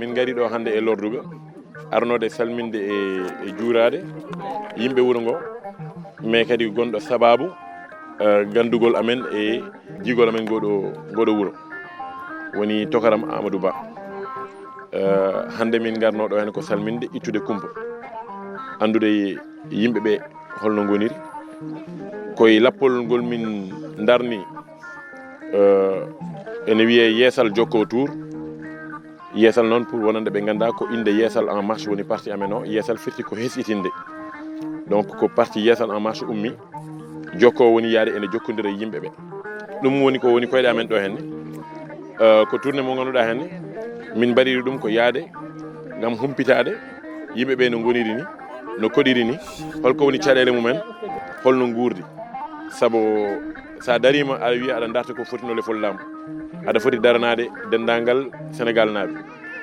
min gari ɗo hande e lorduga arnode salminde e juurade yimɓe wuro ngo mais kadi gonɗo sababu gandugol amen e jigol amen goɗo wuro woni tokaram Amadou Ba hande min garno ɗo hen ko salminde ittude kumpa andude yimɓe ɓe holno goniri koye lappol ngol min darni ene wiye Yeesal jokko tour Yeesal noon pour wonande ɓe ganda ko inde Yeesal en marche woni parti amen o Yeesal firti ko hesitinde donc ko parti Yeesal en marche ummi jokko woni yaade ene jokkodira e yimɓe ɓe ɗum woni ko woni koyɗe amen ɗo henne ko tourné mo ganduɗa henne min mbaɗiri ɗum ko yaade gam humpitade yimɓe ɓe no goniri ni no koɗiri ni holko woni caɗele mumen holno guurdi saabu sa darima aɗa wiya aɗa darta ko foti no lefol laamu aɗa foti daranade dendagal Sénégal naaɓe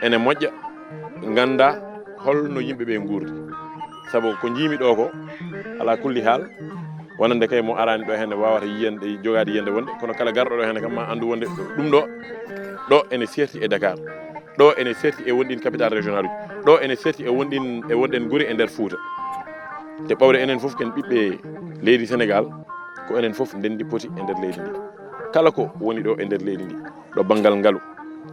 ene moƴƴa ganda holno yimɓeɓe guurdi saabu ko jiimi ɗo ko ala kulli haal wonande kay mo arani ɗo henne wawata yiyande jogade yiyande wonde kono kala garɗo ɗo henne kam ma andu wonde ɗum ɗo ene serti e Dakar ɗo ene serti e wonɗin capital régional uji ɗo ene serti e wonɗen guuri e nder Fouta te ɓawde enen foof ken ɓiɓɓe leydi Sénégal ko enen foof ndendi poti e nder leydi ndi kala ko woni ɗo e nder leydi ndi ɗo banggal ngalu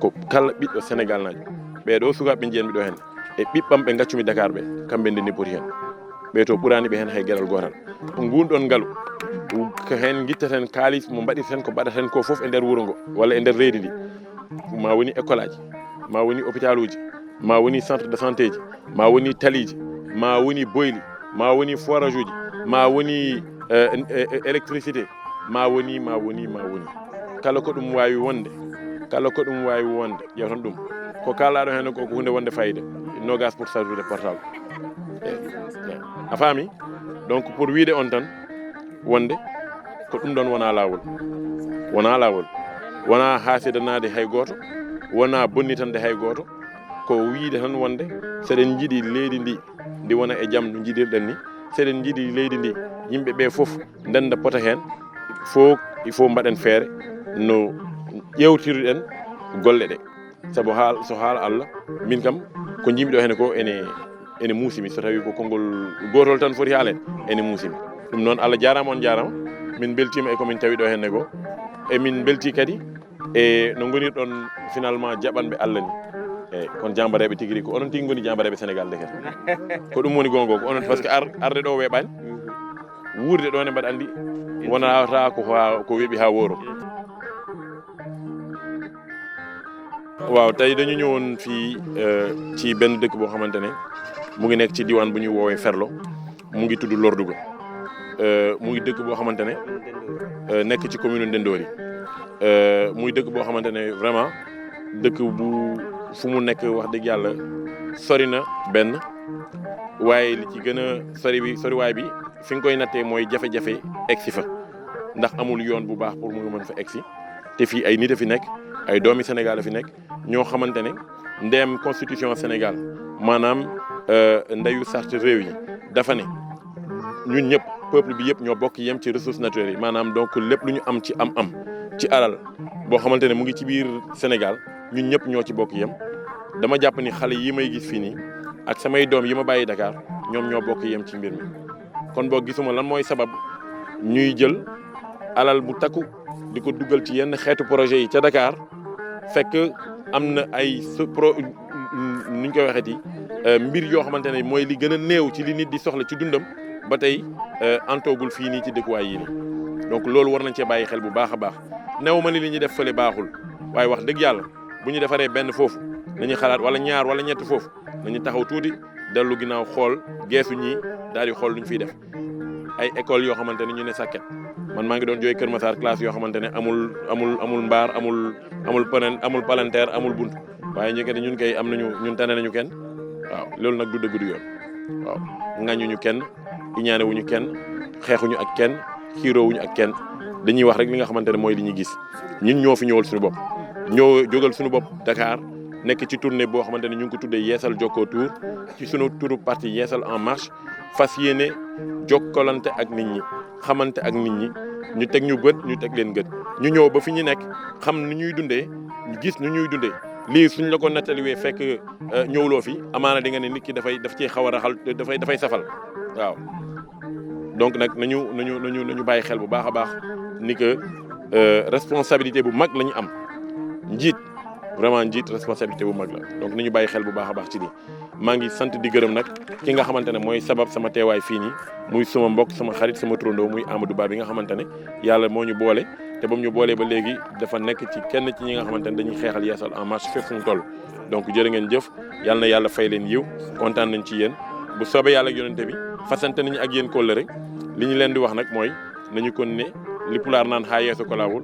ko kala ɓiɗɗo Sénégal najo ɓeɗo sukaɓe jiyanmi ɗo hen e ɓiɓɓam ɓe gaccumi Dakar ɓe kamɓe ndendi poti hen ɓe to ɓurani ɓe hen hay gueɗal gotal gunɗon ngalu ko hen guittaten kalis mo mbaɗirten ko mbaɗaten ko foof e nder wuuro ngo walla e nder leydi ndi ma woni école aji ma woni hôpital uji ma woni centre de santé ji ma woni taliji ma woni boyli ma woni forage uji ma woni électricité ma woni kala ko ɗum wawi wonde ƴewtan ɗum ko kalaɗo hen ko hunde wonde fayida nogas pour charge de portable a faami donc pour wiide on tan wonde ko ɗum ɗon wona lawol wona hasidanade hay goto wona bonnitande hay goto ko wiide tan wonde seɗen jiiɗi leydi ndi wona e jaam no jiiɗirɗen ni seɗen jiiɗi leydi ndi yimɓeɓe foof ndenda pota hen il faut mbaɗen feere no ƴewtirɗen golle ɗe saabu so haala Allah min kam ko jimi ɗo hene ko ene muusimi so tawi ko konngol gotol tan foti haalen ene muusimi ɗum noon Allah jarama on jarama min beltima e komin tawi ɗo henne ko e min belti kadi e no gonirɗon finalement jaɓanɓe Allah ni eyyi kono jambareɓe tigui ko onon tigui goni jambareɓe Sénégal dekete ko ɗum woni gongo ko onon par ce que arde ɗo weeɓani wurde ɗo ne mbaɗa andi wonata ko weeɓi ha woro waaw tey dañu ñëwoon fii ci benn dëkk boo xamante ne mu ngi nekk ci diwaan bu ñuy woowee Ferlo mu ngi tudd Lorduga mu ngi dëkk boo xamante ne nekk ci commune Ndendori muy dëkk boo xamante ne vraiment dëkk bu fu mu nekk wax dëgg yàlla sori na benn waaye li ci gën a soriwaay bi fi nga koy nattee mooy jafe-jafe egsi fa ndax amul yoon bu baax pour mu mën fa egsi te fii ay nit a fi nekk ay doomi Sénégal a fi nekk ñoo xamante ne ndeem constitution Sénégal maanaam ndeyu sart réew yi dafa ne ñun ñëpp peuple bi yëpp ñoo bokk yem ci ressources naturelles yi maanaam donc lépp lu ñu am ci am ci alal boo xamante ne mu ngi ci biir Sénégal ñun ñëpp ñoo ci bokk yem dama jàpp ni xale yi may gis fii nii ak samay doom yi ma bàyyi Dakar ñoom ñoo bokk yem ci mbir mi kon boo gisuma lan mooy sabab ñuy jël alal bu takku di ko duggal ci yenn xeetu projet yi ca Dakar fekk am na ay ni ñu koy waxeeti mbir yoo xamante ne mooy li gën a néew ci li nit di soxla ci dundam ba tey antoogul fii nii ci dëkkuwaay yi nii donc loolu war nañ cee bàyyi xel bu baax a baax new ma ni li ñuy def fële baaxul waaye wax dëgg yàlla bu ñu defaree benn foofu nañu xalaat wala ñaar wala ñett foofu nañu taxaw tuuti dellu ginnaaw xool geesu ñii daal di xool lu ñu fiy def ay école yoo xamante ne ñu ne sàkket man maa ngi doon jooy Kër Massar classe yoo xamante ne amul mbaar amul palanteer amul bunt waaye ñun kay am nañu ñun tane nañu kenn waaw loolu nag du dëgg du yoon waaw ŋañuñu kenn iñaanewuñu kenn xeexuñu ak kenn xiiroowuñu ak kenn dañuy wax rek li nga xamante ne mooy li ñuy gis ñun ñoo fi ñëwal suñu bopp ñoo jógal suñu bopp Dakar nekk ci tournée boo xamante ne ñu ngi ko tuddee Yeesal Jokko Tour ci sunu turu parti Yeesal en marche fas yéene jokkalante ak nit ñi xamante ak nit ñi ñu teg ñu bët ñu teg leen gët ñu ñëw ba fi ñu nekk xam nu ñuy dundee gis nu ñuy dundee lii suñ la ko nettaliwee fekk ñëwloo fi amaana di nga ne nit ki daf ciy xaw a raxal dafay safal waaw donc nag nañu bàyyi xel bu baax a baax ni que responsabilité bu mag la ñu am njiit vraiment njiit responsabilité bu mag la donc nañu bàyyi xel bu baax a baax ci lii maa ngi sant di gërëm nag ki nga xamante ne mooy sabab sama teewaay fii nii muy sama mbokk sama xarit sama turandoo muy Amadou Ba bi nga xamante ne yàlla moo ñu boole te ba mu ñu boolee ba léegi dafa nekk ci kenn ci ñi nga xamante ne dañuy xeexal Yeesal en marche fépp fu mu toll donc jërë ngeen jëf yàlla na yàlla fay leen yiw kontaan nañ ci yéen bu soobee yàlla ak yonente bi fasante nañu ak yéen kóllëre li ñu leen di wax nag mooy nañu kon ne li pulaar naan xaa yeesu ko laawul